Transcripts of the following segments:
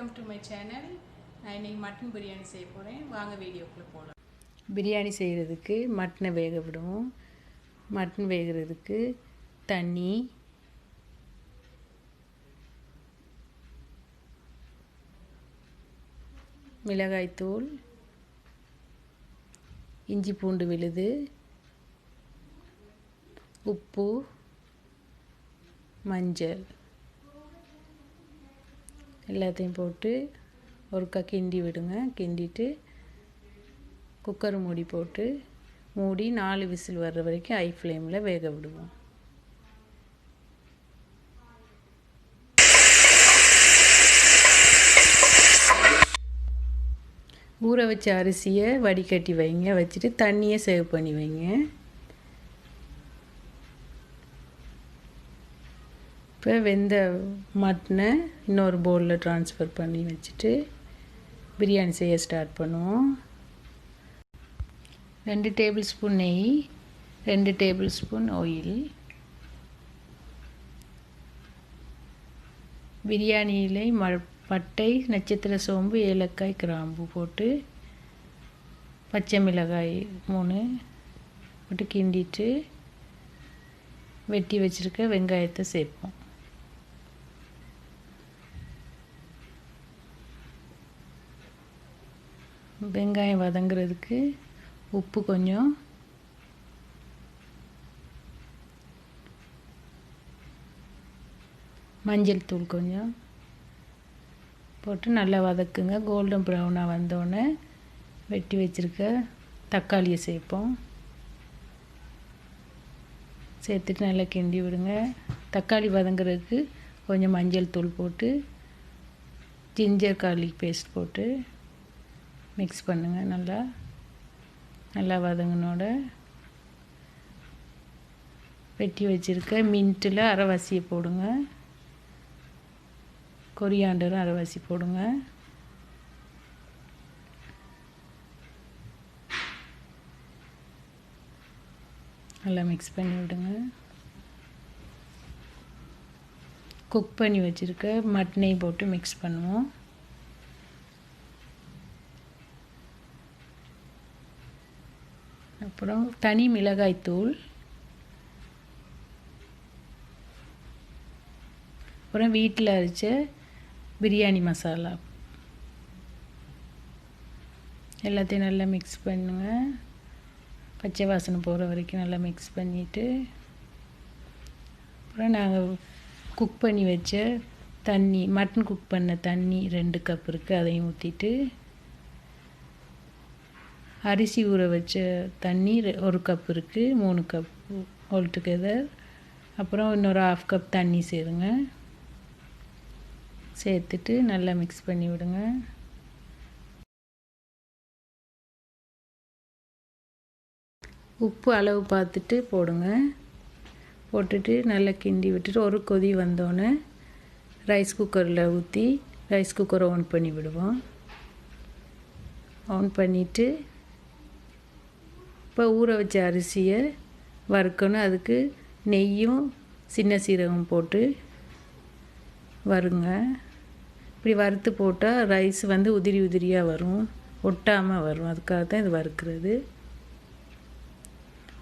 Welcome to my channel. நான் இன்றைக்கி mutton biryani செய்ய போகிறேன். வாங்க வீடியோக்குள்ளே போகலாம். பிரியாணி செய்கிறதுக்கு மட்டனை வேக விடுவோம். மட்டன் வேகிறதுக்கு தண்ணி, மிளகாய்த்தூள், இஞ்சி பூண்டு விழுது, உப்பு, மஞ்சள் எல்லாத்தையும் போட்டு ஒருக்கா கிண்டி விடுங்க. கிண்டிட்டு குக்கர் மூடி போட்டு மூடி 4 விசில் வர்ற வரைக்கும் ஹை ஃப்ளேமில் வேக விடுவோம். ஊற வச்ச அரிசியை வடிகட்டி வைங்க. வச்சுட்டு தண்ணியை சேவ் பண்ணி வைங்க. இப்போ வெந்த மட்டனை இன்னொரு பவுலில் ட்ரான்ஸ்ஃபர் பண்ணி வச்சுட்டு பிரியாணி செய்ய ஸ்டார்ட் பண்ணுவோம். 2 டேபிள் ஸ்பூன் நெய், 2 டேபிள் ஸ்பூன் ஆயில், பிரியாணி இலை, பட்டை, நட்சத்திர சோம்பு, ஏலக்காய், கிராம்பு போட்டு பச்சை மிளகாய் 3 போட்டு கிண்டிட்டு வெட்டி வச்சுருக்க வெங்காயத்தை சேர்ப்போம். வெங்காயம் வதங்குறதுக்கு உப்பு கொஞ்சம், மஞ்சள் தூள் கொஞ்சம் போட்டு நல்லா வதக்குங்க. கோல்டன் ப்ரௌனாக வந்தோடனே வெட்டி வச்சுருக்க தக்காளியை சேர்ப்போம். சேர்த்துட்டு நல்லா கிண்டி விடுங்க. தக்காளி வதங்குறதுக்கு கொஞ்சம் மஞ்சள் தூள் போட்டு ஜிஞ்சர் கார்லிக் பேஸ்ட் போட்டு மிக்ஸ் பண்ணுங்கள். நல்லா வதங்கினோட வெட்டி வச்சுருக்க மின்ட்டில் அரைவாசியை போடுங்க. கொரியாண்டரும் அரைவாசி போடுங்க. நல்லா மிக்ஸ் பண்ணி விடுங்க. குக் பண்ணி வச்சுருக்க மட்டனையும் போட்டு மிக்ஸ் பண்ணுவோம். அப்புறம் தனி மிளகாய்த்தூள், அப்புறம் வீட்டில் அரைச்ச பிரியாணி மசாலா எல்லாத்தையும் நல்லா மிக்ஸ் பண்ணுங்க. பச்சை வாசனை போகிற வரைக்கும் நல்லா மிக்ஸ் பண்ணிவிட்டு அப்புறம் நாங்கள் குக் பண்ணி வச்ச தண்ணி, மட்டன் குக் பண்ண தண்ணி 2 கப் இருக்குது, அதையும் ஊற்றிட்டு அரிசி ஊற வச்ச தண்ணி 1 கப் இருக்குது, 3 கப் ஆல் டுகெதர். அப்புறம் இன்னொரு 1/2 கப் தண்ணி சேருங்க. சேர்த்துட்டு நல்லா மிக்ஸ் பண்ணி விடுங்க. உப்பு அளவு பார்த்துட்டு போடுங்க. போட்டுட்டு நல்லா கிண்டி விட்டுட்டு ஒரு கொதி வந்தோடனே ரைஸ் குக்கரில் ஊற்றி ரைஸ் குக்கரை ஆன் பண்ணி விடுவோம். ஆன் பண்ணிவிட்டு இப்போ ஊற வச்ச அரிசியை வறுக்கணும். அதுக்கு நெய்யும் சின்ன சீரகம் போட்டு வறுங்க. இப்படி வறுத்து போட்டால் ரைஸ் உதிரி உதிரியாக வரும், ஒட்டாமல் வரும். அதுக்காக தான் இது வறுக்கிறது.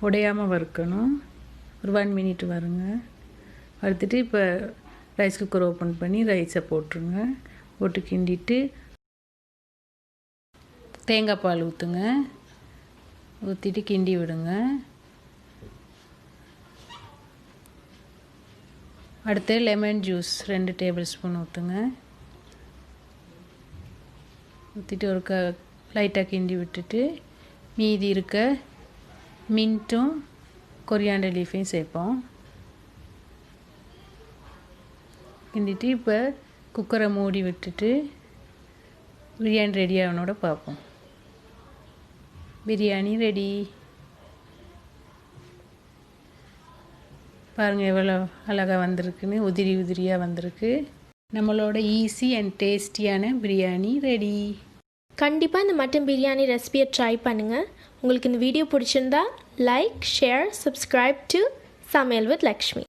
உடையாமல் வறுக்கணும். ஒரு 1 மினிட் வருங்க. வறுத்துட்டு இப்போ ரைஸ் குக்கர் ஓப்பன் பண்ணி ரைஸை போட்டுருங்க. போட்டு கிண்டிட்டு தேங்காய் பால் ஊற்றுங்க. ஊற்றிட்டு கிண்டி விடுங்க. அடுத்து லெமன் ஜூஸ் 2 டேபிள் ஸ்பூன் ஊற்றுங்க. ஊற்றிட்டு ஒரு லைட்டாக கிண்டி விட்டுட்டு மீதி இருக்க மின்ட்டும் கொரியாண்டர் லீஃபையும் சேர்ப்போம். கிண்டிட்டு இப்போ குக்கரை மூடி விட்டுட்டு பிரியாணி ரெடி ஆகனோட பார்ப்போம். பிரியாணி ரெடி. பாருங்கள் எவ்வளோ அழகாக வந்திருக்குன்னு, உதிரி உதிரியாக வந்திருக்கு. நம்மளோட ஈஸி அண்ட் டேஸ்டியான பிரியாணி ரெடி. கண்டிப்பாக இந்த மட்டன் பிரியாணி ரெசிபியை ட்ரை பண்ணுங்கள். உங்களுக்கு இந்த வீடியோ பிடிச்சிருந்தா லைக், ஷேர், சப்ஸ்கிரைப் டு சமையல் வித் லக்ஷ்மி.